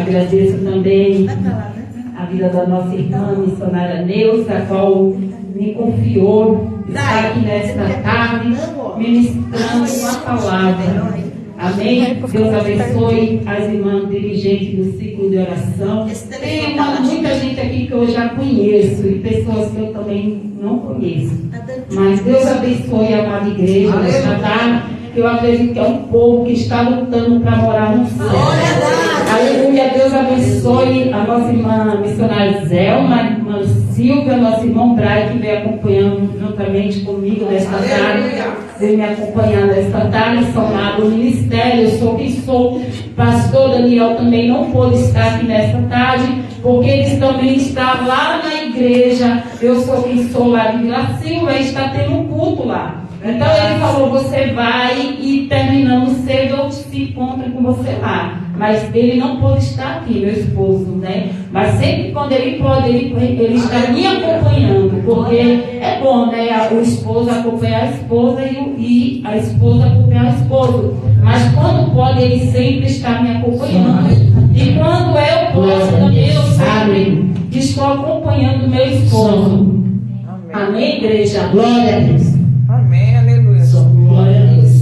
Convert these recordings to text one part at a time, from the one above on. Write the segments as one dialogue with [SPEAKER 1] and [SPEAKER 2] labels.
[SPEAKER 1] Agradeço também a vida da nossa irmã missionária Neuza, a qual me confiou estar aqui nesta tarde, ministrando uma palavra. Amém? Deus abençoe as irmãs dirigentes do ciclo de oração. Tem muita gente aqui que eu já conheço e pessoas que eu também não conheço. Mas Deus abençoe a amada igreja nesta tarde. Eu acredito que é um povo que está lutando para morar no céu. Aleluia, Deus abençoe a nossa irmã missionária Zelma, a irmã Silvia, nosso irmão Brian, que vem acompanhando juntamente comigo nesta tarde. Vem me acompanhando nesta tarde, são lá do ministério. Eu sou quem sou. Pastor Daniel também não pôde estar aqui nesta tarde, porque eles também estão lá na igreja. Eu sou quem sou lá de Vila Silva e está tendo um culto lá. Então ele falou, você vai e terminando cedo eu se encontro com você lá. Mas ele não pôde estar aqui, meu esposo, né? Mas sempre quando ele pode, ele está me acompanhando. Porque é bom, né? O esposo acompanhar a esposa e a esposa acompanhar o esposo. Mas quando pode, ele sempre está me acompanhando. E quando eu posso também, eu sempre estou acompanhando meu esposo. Amém, igreja? Glória a Deus.
[SPEAKER 2] Amém, aleluia.
[SPEAKER 1] Glória a Deus.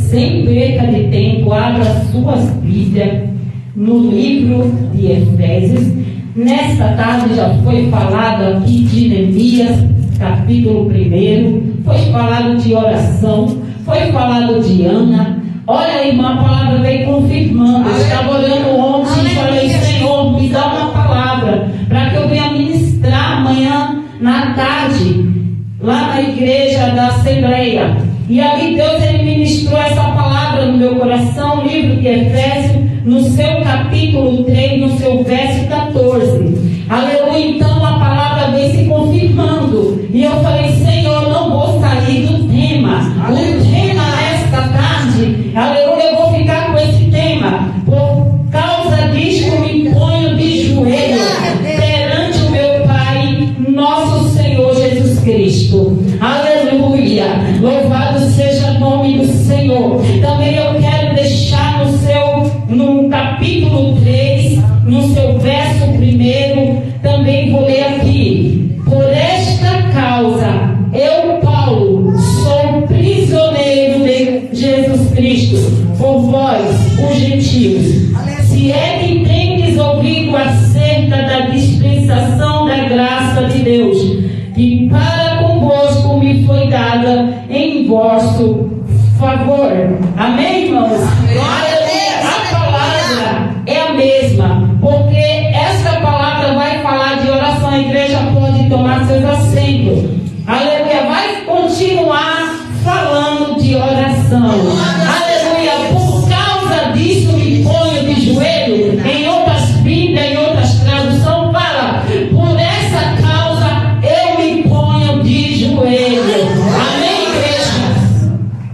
[SPEAKER 1] Sem perca de tempo, abra suas Bíblias no livro de Efésios. Nesta tarde já foi falado aqui de Neemias, capítulo 1. Foi falado de oração. Foi falado de Ana. Olha, irmã, a palavra veio confirmando. Eu estava orando ontem e falei, Senhor, me dá uma palavra para que eu venha ministrar amanhã na tarde, lá na igreja da Assembleia. E ali Deus, ele ministrou essa palavra no meu coração, livro de Efésios, no seu capítulo 3, no seu verso 14. Aleluia, então a palavra vem se confirmando. E eu falei, Senhor, não vou sair do tema. O tema esta tarde, aleluia, eu vou ficar com esse tema. Por causa disso, me ponho de joelho perante o meu Pai, nosso Senhor Jesus Cristo. Aleluia, louvado seja o nome do Senhor. Também eu quero deixar no capítulo 3, no seu verso 1, também vou ler aqui. Por esta causa, eu, Paulo, sou prisioneiro de Jesus Cristo, por vós, os gentios. Se é que tendes ouvido acerca da dispensação da graça de Deus, que para convosco me foi dada em vosso favor. Amém, irmãos? A palavra é a mesma, porque esta palavra vai falar de oração. A igreja pode tomar seus assentos. Aleluia, vai continuar falando de oração. Aleluia, por causa disso me ponho de joelho. Em outras Bíblias, em outras traduções, fala, por essa causa eu me ponho de joelho. Amém, igreja?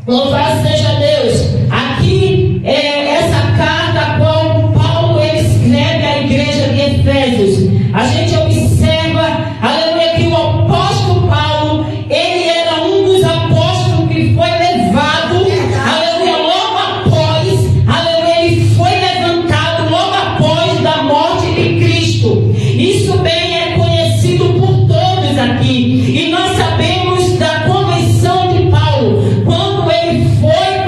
[SPEAKER 1] Louvado seja Deus. Aqui é essa carta a qual Paulo ele escreve à igreja de Efésios. A gente observa, aleluia, que o apóstolo Paulo, ele era um dos apóstolos que foi levado, aleluia, logo após, aleluia, ele foi levantado logo após da morte de Cristo. Isso bem é conhecido por todos aqui. E nós sabemos da conversão de Paulo. Quando ele foi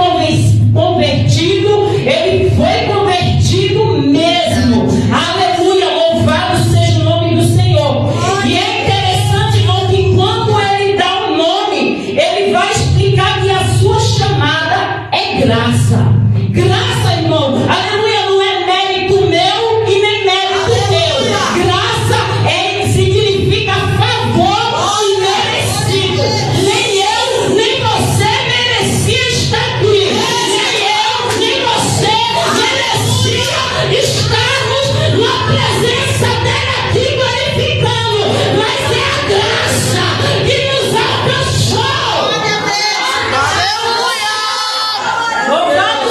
[SPEAKER 1] convertido, ele foi convertido mesmo. Aleluia, louvado seja o nome do Senhor. E é interessante, irmão, que quando ele dá um nome, ele vai explicar que a sua chamada é graça. Graça, irmão, aleluia, não é mérito meu e nem mérito teu. Graça significa favor imerecido. Nem eu, nem você merecia estar aqui. Nem eu, nem você merecia estarmos na presença dele aqui glorificando. Mas é a graça que nos alcançou. Louvado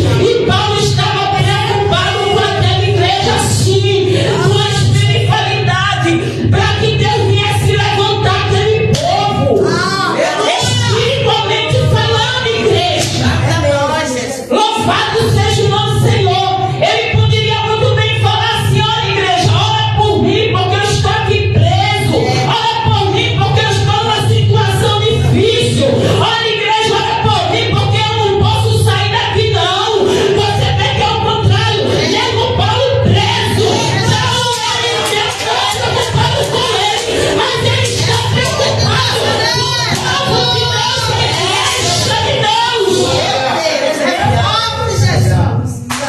[SPEAKER 1] E Paulo estava preocupado com aquela igreja assim, com a espiritualidade, para que Deus viesse levantar aquele povo. Espiritualmente falando, igreja. Louvado seja o nosso Senhor. Ele poderia muito bem falar assim: olha, igreja, ora por mim, porque eu estou aqui preso. Ora por mim, porque eu estou numa situação difícil. Olha, igreja, ora por mim, porque eu não posso sair daqui, não. Você vê que é o contrário. Leva o Paulo preso. Não, ele está preocupado com ele, mas ele está preocupado com o povo de Deus, a igreja de Deus.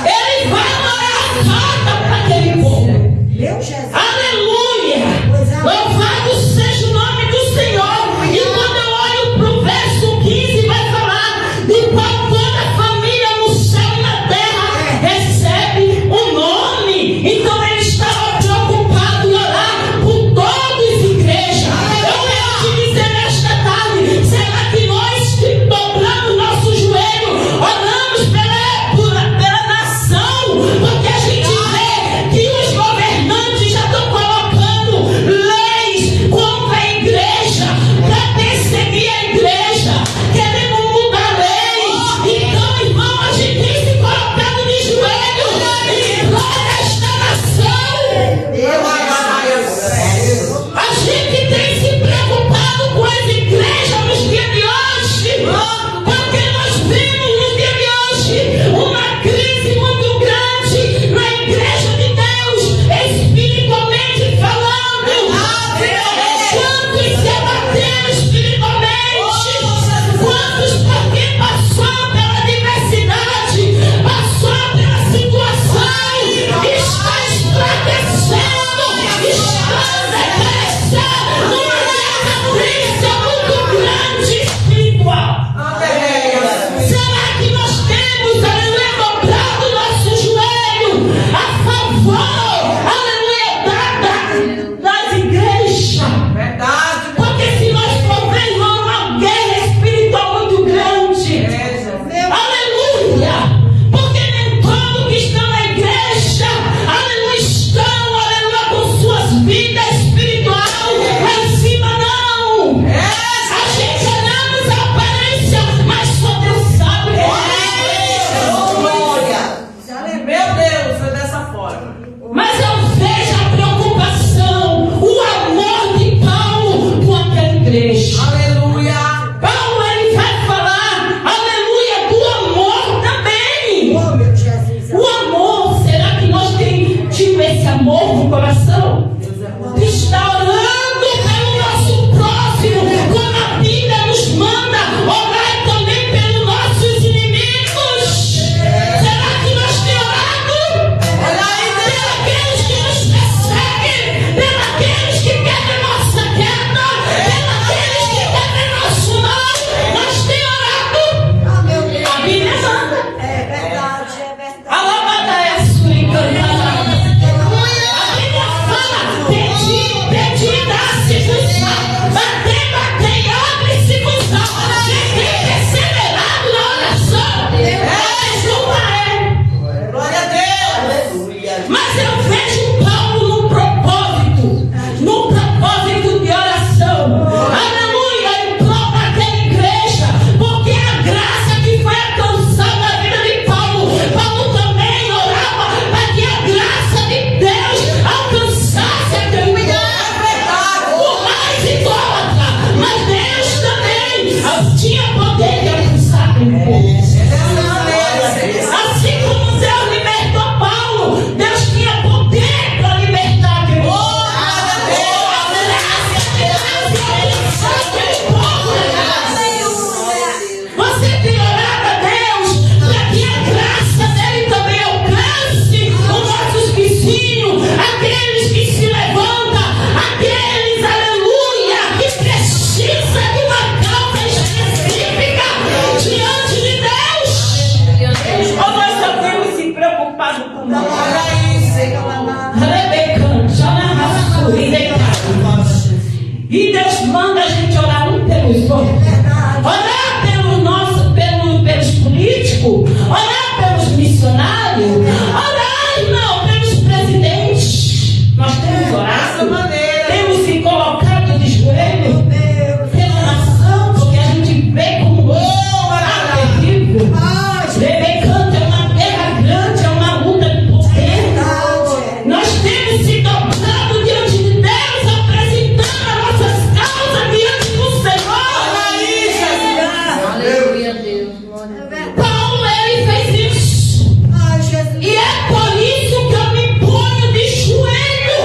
[SPEAKER 1] Ele vai mandar a carta para aquele povo. Aleluia! Louvado seja o nome do Senhor. E quando eu olho para o verso 15, vai falar de qual toda a família no céu e na terra recebe o nome. Então ele estava preocupado em orar por todos, igreja. Eu quero te dizer nesta tarde: será que nós que dobramos nosso joelho, oramos pela nação? Porque a gente vê que os governantes já estão colocando leis contra a igreja, para perseguir a igreja, querendo mudar leis. Então, irmão, a gente tem se colocado de joelho e glória a esta nação. A gente tem se preocupado com as igrejas nos dias de hoje, porque nós vemos nos dias de hoje uma crise muito grande na igreja de Deus, espiritualmente falando. Quantos se abateram espiritualmente? Quantos, porque passou pela diversidade, passou pela situação, está enfraquecendo, está decrescendo numa crise muito grande espiritual. Será que nós temos, aleluia, dobrado nosso joelho a favor, aleluia, das igrejas? Porque se nós formos, irmão, uma guerra espiritual muito grande. Aleluia! Porque nem todos que estão na igreja, aleluia, estão, aleluia, com suas vidas espirituais lá em cima, não. A gente olhamos a aparência, mas só Deus sabe.
[SPEAKER 2] Meu Deus, é dessa forma.
[SPEAKER 1] Mas eu vejo a preocupação, o amor de Paulo com aquela igreja.
[SPEAKER 2] Aleluia.
[SPEAKER 1] Paulo, ele vai falar, aleluia, do amor também. O amor, será que nós temos tido esse amor no coração? De estar orando pelo nosso próximo, como a Bíblia nos manda, orar também pelos nossos inimigos. Será que nós temos orado? Pelos que nos perseguem, pelos que querem nossa queda, pelos que querem nosso mal. Nós temos orado. A Bíblia manda. Alabada é a sua encantada. A Bíblia fala: pedi, dá-se-vos. Bater, e abre-se-vos. Quem perseverado na oração, exulta.
[SPEAKER 2] Glória a Deus.
[SPEAKER 1] Mas eu vejo Paulo no propósito de oração. Aleluia, em prol daquela igreja, porque a graça que foi alcançada na vida de Paulo, Paulo também orava para que a graça de Deus alcançasse aquele povo. O mais idólatra, mas Deus também tinha poder de alcançar aquele povo. Assim como Deus libertou Paulo, Deus tinha poder para libertar aquele povo. Você tem orado a Deus para que a graça dele também alcance os nossos vizinhos, aqueles que se levantam, aqueles, aleluia, que precisam de uma causa específica diante de Deus. Ou nós só temos se preocupado com nós? E Deus manda a gente orar um pelos outros. Orar pelos políticos, orar pelos extraordinário. Orar, irmão, pelos presidentes. Nós temos orado. Temos se colocado de joelho pela nação, porque a gente vê como é terrível. Rebecante é uma guerra grande, é uma luta de poder. Nós temos se dobrado diante de Deus, apresentando as nossas causas diante do Senhor.
[SPEAKER 3] Aleluia, Deus.
[SPEAKER 1] Paulo, ele fez isso. E é por isso que eu me ponho de joelho.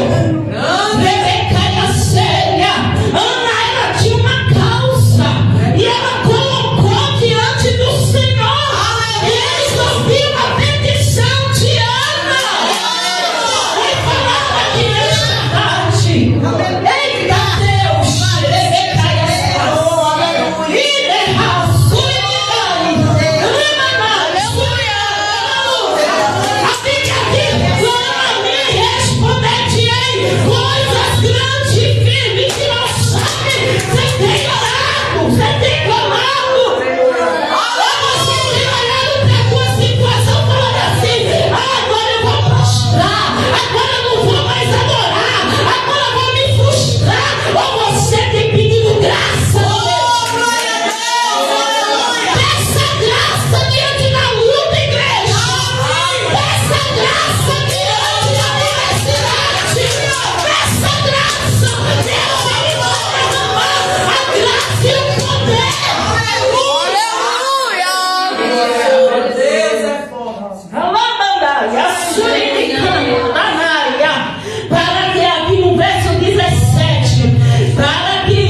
[SPEAKER 1] Rebeca era séria. Ana, ela tinha uma causa. E ela colocou diante do Senhor. E eles ouviram a petição de Ana. E falava que nesta tarde. Eita Deus. Rebeca era e derraçou e a Bíblia diz: clame, responder-te-ei coisas grandes e firmes que não sabe. Você tem orado, você tem clamado. Ou você tem olhado para a tua situação falando assim: agora eu vou prostrar, agora eu não vou mais adorar, agora eu vou me frustrar. Ou você tem pedido graça. Peça graça diante da luta, igreja. Peça graça diante da universidade. Peça graça. Deus vai derramar a graça e o poder.
[SPEAKER 2] Deus é forte.
[SPEAKER 1] Para que aqui no verso 17, para que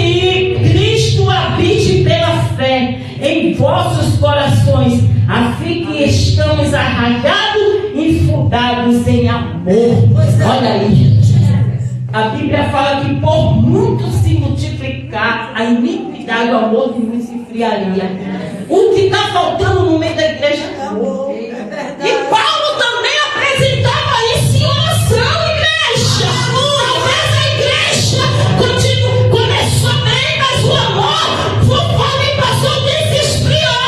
[SPEAKER 1] Cristo habite pela fé em vossos corações, a fim que estamos arraigados e fundados em amor. Olha aí. A Bíblia fala que por muito se multiplicar a iniquidade, o amor de muitos se esfriaria. O que está faltando no meio da igreja é amor. E Paulo também apresentava isso em oração, igreja. Talvez a igreja começou bem, mas o amor, conforme passou, desesfriou.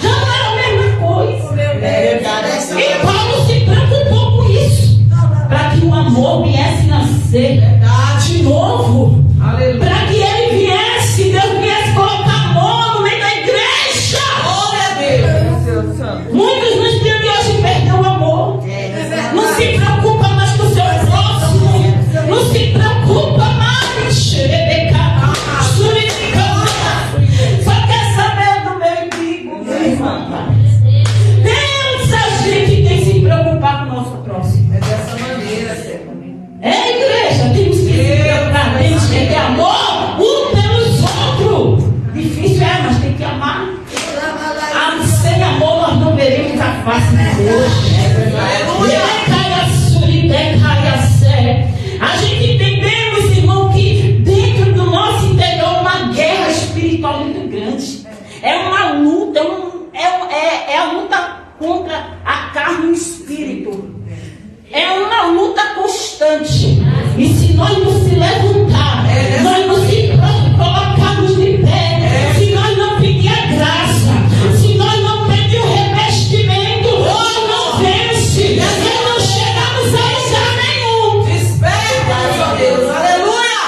[SPEAKER 1] Já não era a mesma coisa. E Paulo se preocupou com isso, para que o amor viesse nascer de novo. Para que ele viesse, Deus viesse colocar amor no meio da igreja. Muitos nos dias de hoje perdeu o amor. Não se preocupa mais com o seu próximo. Não se preocupa mais. Só quer saber do meu inimigo. Pensa, a gente tem que se preocupar com o nosso próximo.
[SPEAKER 2] É dessa maneira, Senhor.
[SPEAKER 1] É, igreja, temos que se preocupar, temos que ter amor um pelos outros. Difícil é, mas tem que amar. Sem amor nós não veremos a face de Deus. A gente entendemos, irmão, que dentro do nosso interior uma guerra espiritual muito grande. É uma luta, é a luta contra a carne e o espírito. É uma luta constante. E se nós não se levantar, nós não se colocarmos de pé, se nós não pedir a graça, se nós não pedir o revestimento, nós não vence. Nós não chegamos a lugar nenhum.
[SPEAKER 2] Desperta, meu Deus. Aleluia.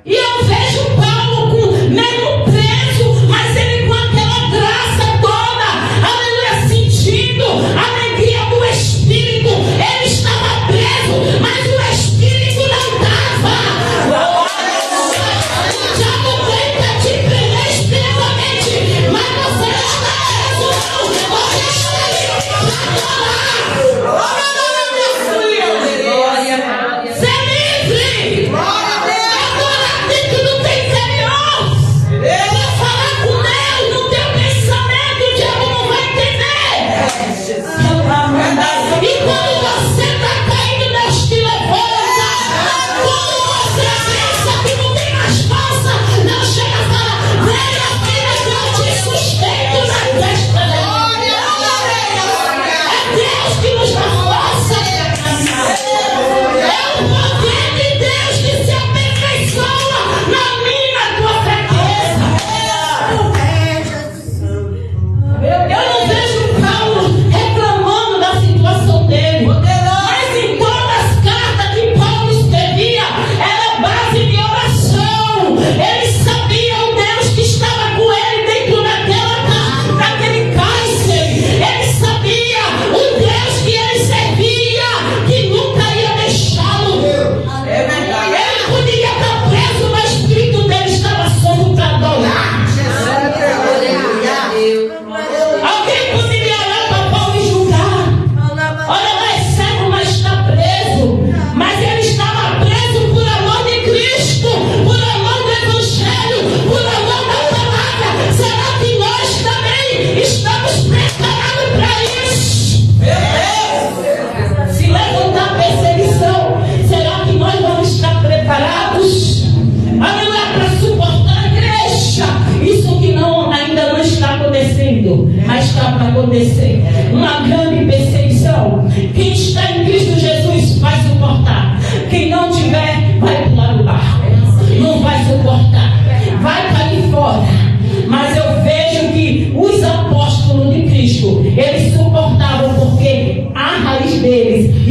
[SPEAKER 1] E eu vejo Paulo com mesmo preso, mas ele com aquela graça toda, aleluia, sentindo a alegria do Espírito. Ele estava preso, mas o Espírito não estava.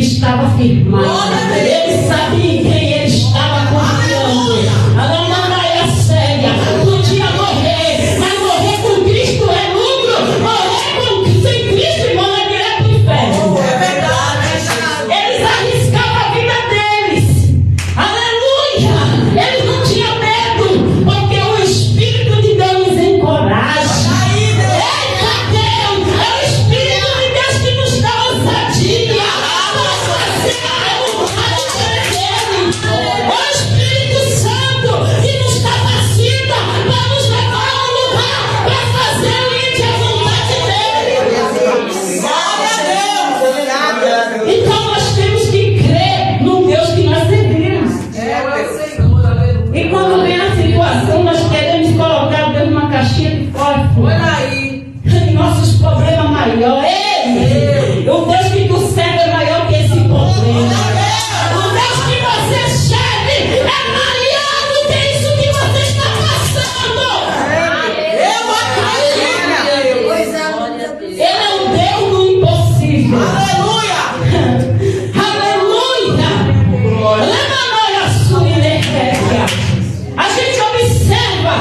[SPEAKER 1] estava firmado. Ele sabia em quem ele estava confiando. A séria, podia morrer, mas morrer com Cristo é lucro. Morrer sem Cristo, irmão, é direto para o inferno.
[SPEAKER 2] É verdade.
[SPEAKER 1] Eles arriscavam a vida deles. Aleluia! Eles não tinham medo, porque o Espírito de Deus nos encoraja. Eita Deus! É o Espírito de Deus que nos dá ousadia para fazer algo para dele. É o Espírito Santo que nos capacita para nos levar a um lugar para fazer a vontade dele.
[SPEAKER 2] Glória a Deus.
[SPEAKER 1] Então nós temos que crer no Deus que nós servimos.
[SPEAKER 2] É o Senhor, aleluia.
[SPEAKER 1] E quando vem a situação, nós queremos colocar Deus numa caixinha de fósforo.
[SPEAKER 2] Olha aí.
[SPEAKER 1] E nossos problemas maiores. Ei! O Deus que tu serve é maior que esse problema. O Deus que você serve é maior do que isso que você está passando.
[SPEAKER 2] Eu acredito.
[SPEAKER 1] Ele é o Deus do impossível.
[SPEAKER 2] Aleluia.
[SPEAKER 1] Aleluia! Leva a sua energia. A gente observa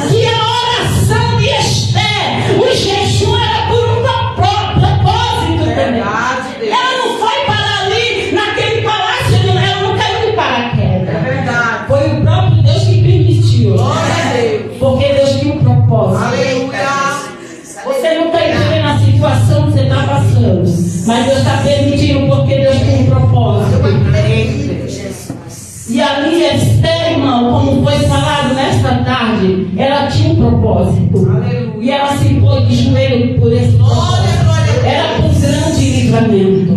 [SPEAKER 1] que a oração de Esther, o jejum era por um propósito também.
[SPEAKER 2] Verdade, Deus.
[SPEAKER 1] Ela não foi para ali, naquele palácio, ela não caiu de paraquedas.
[SPEAKER 2] É verdade.
[SPEAKER 1] Foi o próprio Deus que permitiu.
[SPEAKER 2] Glória a Deus.
[SPEAKER 1] Porque Deus tinha um propósito.
[SPEAKER 2] Aleluia.
[SPEAKER 1] Você não está entendendo a situação que você está passando, mas Deus está permitindo porque Deus tem um propósito. E ali Esther, irmão, como foi falado nesta tarde, ela tinha um propósito.
[SPEAKER 2] Aleluia.
[SPEAKER 1] E ela se pôs de joelho por esse propósito.
[SPEAKER 2] Glória a Deus.
[SPEAKER 1] Era por grande livramento.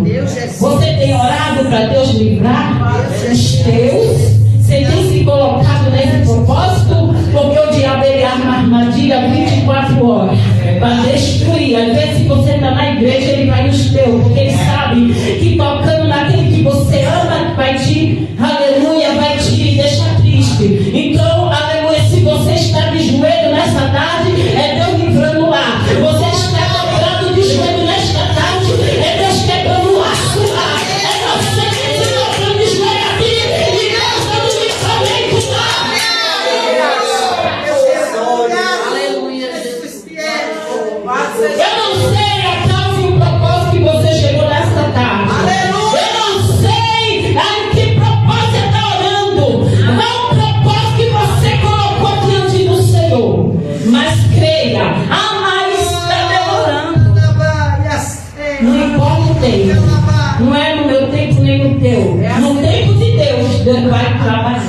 [SPEAKER 1] Você tem orado para Deus livrar os teus? Você tem se colocado nesse propósito? Porque o diabo ele arma armadilha 24 horas para destruir. Às vezes, se você está na igreja, ele vai nos teus, porque ele sabe que tocando naquele que você ama, vai te, aleluia, vai te deixar triste. Então, aleluia, se você está de joelho nessa tarde, é Deus livrando lá. Você está dobrado de joelho nesta tarde, é Deus quebrando o laço lá. É você que se dobrando de joelho aqui e Deus dando livramento lá. Eu não sei a causa e o propósito que você chegou nesta tarde. Eu não sei em que propósito você está orando. Não é um propósito que você colocou diante do Senhor. Mas creia, a mais está orando. Não importa o tempo. Não é no meu tempo nem no teu. No tempo de Deus, Deus vai trabalhar.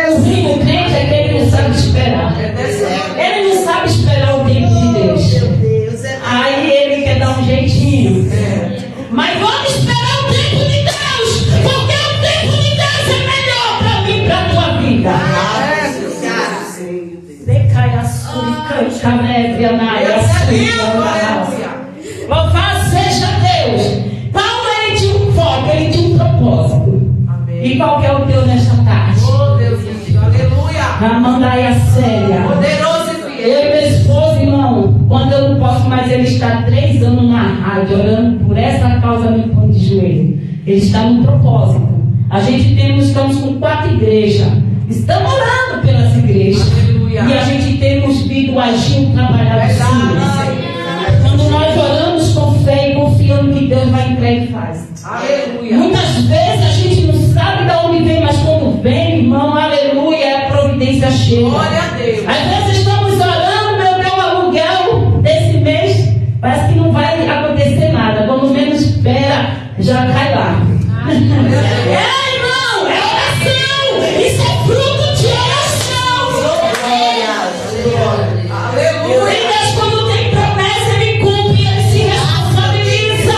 [SPEAKER 1] O rico crente é que ele não sabe esperar. Ele não sabe esperar o tempo de Deus. Aí ele quer dar um jeitinho. Mas vamos esperar o tempo de Deus, porque o tempo de Deus é melhor para mim e para a tua vida. Decai a sua canta, neve, anaia, louvado seja Deus. Paulo ele tinha um foco, ele tinha um propósito. E qual que é o teu nesta tarde?
[SPEAKER 2] Oh, Deus mío. Aleluia.
[SPEAKER 1] Ramandaia séria.
[SPEAKER 2] Poderoso e
[SPEAKER 1] Eu e
[SPEAKER 2] fiel.
[SPEAKER 1] meu esposo, irmão, quando eu não posso mais, ele está 3 anos na rádio, orando por essa causa, me pondo de joelho. Ele está no propósito. A gente estamos com 4 igrejas. Estamos orando pelas igrejas.
[SPEAKER 2] Aleluia.
[SPEAKER 1] E a gente temos vindo agir, trabalhar do Senhor. Quando nós oramos com fé e confiando que Deus vai entrar e faz.
[SPEAKER 2] Aleluia.
[SPEAKER 1] Muitas vezes a gente não sabe de onde vem, mas quando vem, irmão, aleluia, a providência chega.
[SPEAKER 2] Glória a Deus.
[SPEAKER 1] Às vezes estamos orando, meu aluguel desse mês, parece que não vai acontecer nada. Quando menos espera, já cai lá. É, irmão, é oração. Isso é fruto de oração.
[SPEAKER 2] Aleluia.
[SPEAKER 1] E Deus, quando tem promessa, ele cumpre, ele se responsabiliza.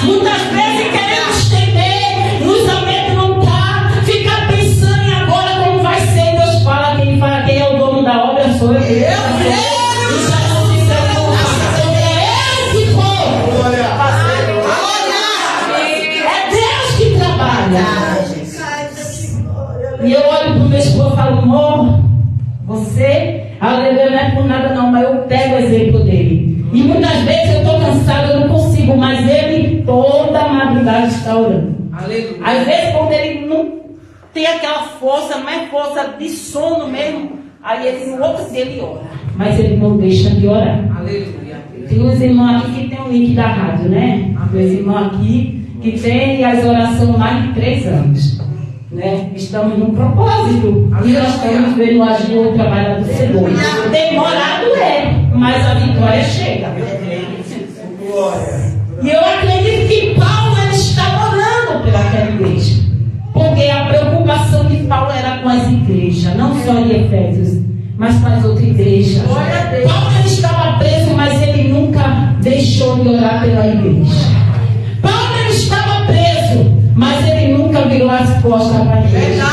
[SPEAKER 1] Muitas vezes queremos temer, nos amedrontar, ficar pensando em agora como vai ser. Deus fala, quem é o dono da obra sou eu. Isso não se preocupa, porque é eu que vou. É Deus que trabalha. E eu olho para o meu esposo e falo, amor, você, aleluia, não é por nada não, mas eu pego o exemplo dele. E muitas vezes eu estou cansada, andar está orando.
[SPEAKER 2] Aleluia.
[SPEAKER 1] Às vezes, quando ele não tem aquela força, mais força de sono mesmo, aí ele no outro dia ele ora. Mas ele não deixa de orar.
[SPEAKER 2] Aleluia.
[SPEAKER 1] Tem uns irmãos aqui que tem um link da rádio, né? Meus irmãos aqui que tem as orações há mais de 3 anos. Né? Estamos num propósito. E nós estamos vendo agir o trabalho do Senhor. Demorado mas a vitória chega. E eu acredito que Paulo estava orando pelaquela igreja. Porque a preocupação de Paulo era com as igrejas, não só em Efésios, mas com as outras igrejas. Paulo estava preso, mas ele nunca deixou de orar pela igreja. Paulo estava preso, mas ele nunca virou as costas para a igreja.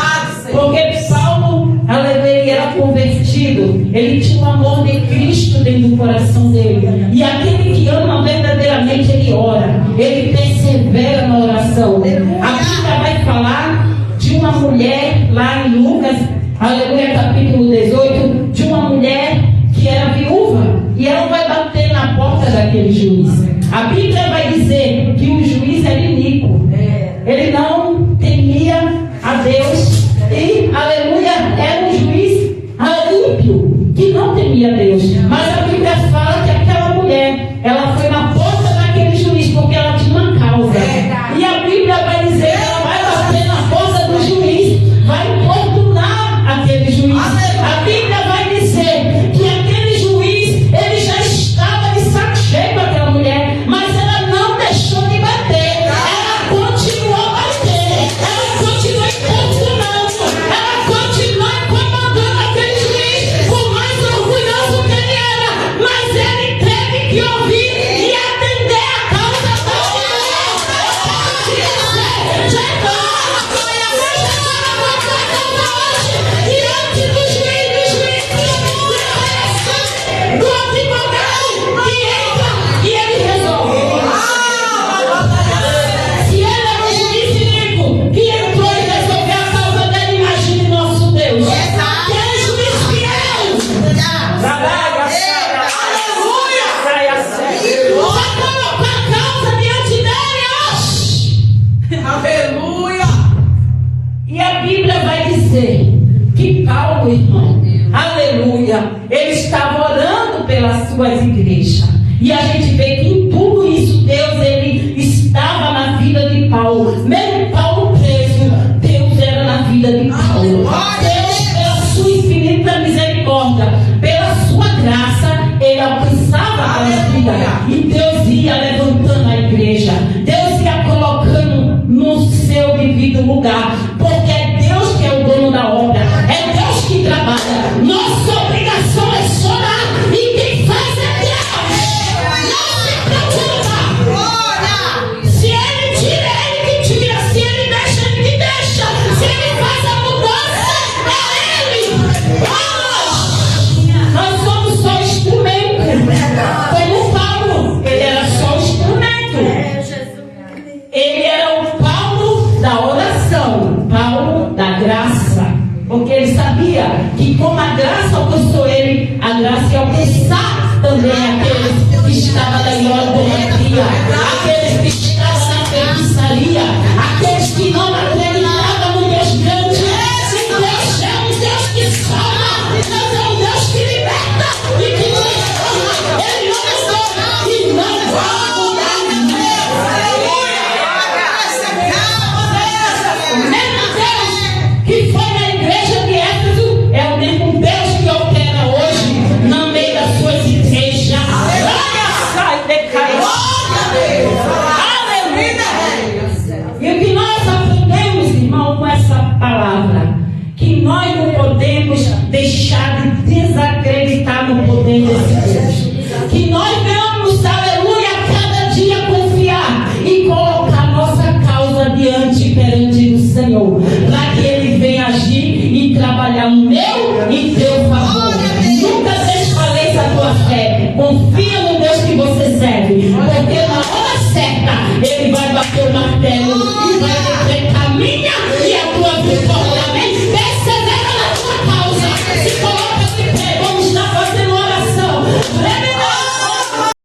[SPEAKER 1] Porque Paulo, ele era convertido, ele tinha o amor de Cristo dentro do coração dele. E aquele que ama verdadeiramente, ele ora, ele persevera na oração. A Bíblia vai falar de uma mulher lá em Lucas, aleluia, capítulo 18, de uma mulher que era viúva, e ela vai bater na porta daquele juiz. A Bíblia vai dizer que o juiz era iníquo, ele não temia a Deus, e, aleluia, era um juiz ímpio, que não temia a Deus. Mas a Bíblia fala que aquela mulher, ela foi na porta daquele juiz, porque ela tinha uma causa. E a Bíblia vai dizer que ela vai bater na porta do juiz, vai importunar aquele juiz. A Bíblia vai dizer que aquele juiz, ele já estava de saco cheio com aquela mulher, mas ela não deixou de bater. Ela continuou batendo, ela continuou importunando, ela continuou incomodando aquele juiz, por mais orgulhoso que ele era, mas ele teve que ouvir e atender a causa da mulher. E antes do juiz do advogado que entra e ele resolve. Se ele era um juiz rico que entrou e resolveu a causa dele, imagine nosso Deus. Que é juiz fiel. Aleluia! Vai colocar a causa diante dele.
[SPEAKER 2] Aleluia.
[SPEAKER 1] E a Bíblia vai dizer que Paulo, irmão, aleluia, ele estava orando pelas suas igrejas. E a gente vê que em tudo isso Deus, ele estava na vida de Paulo. Mesmo Paulo preso, Deus era na vida de Paulo. Deus, pela sua infinita misericórdia, pela sua graça, ele alcançava a vida. E Deus ia levantando a igreja. Deus ia colocando no seu devido lugar.